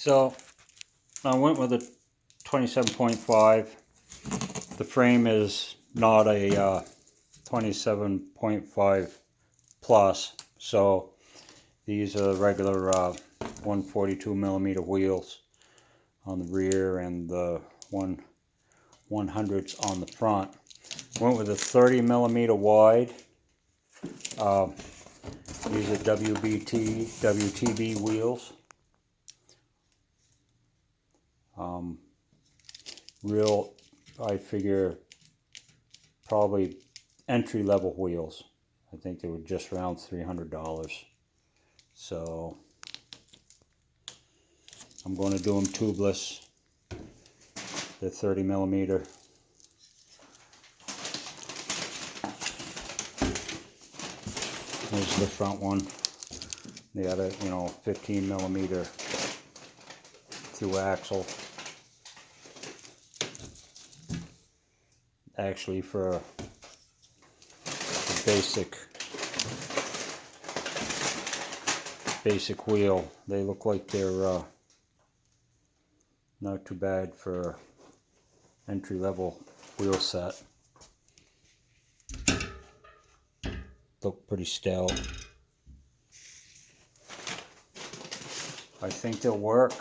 So I went with a 27.5. The frame is not a 27.5 plus, so these are regular 142 millimeter wheels on the rear and the 100s on the front. Went with a 30 millimeter wide. These are WTB wheels. Real, I figure, probably entry-level wheels. I think they were just around $300. So I'm going to do them tubeless. They're 30 millimeter. There's the front one. The other, 15 millimeter through axle. Actually, for a basic wheel, they look like they're not too bad for entry-level wheel set. Look pretty stout. I think they'll work.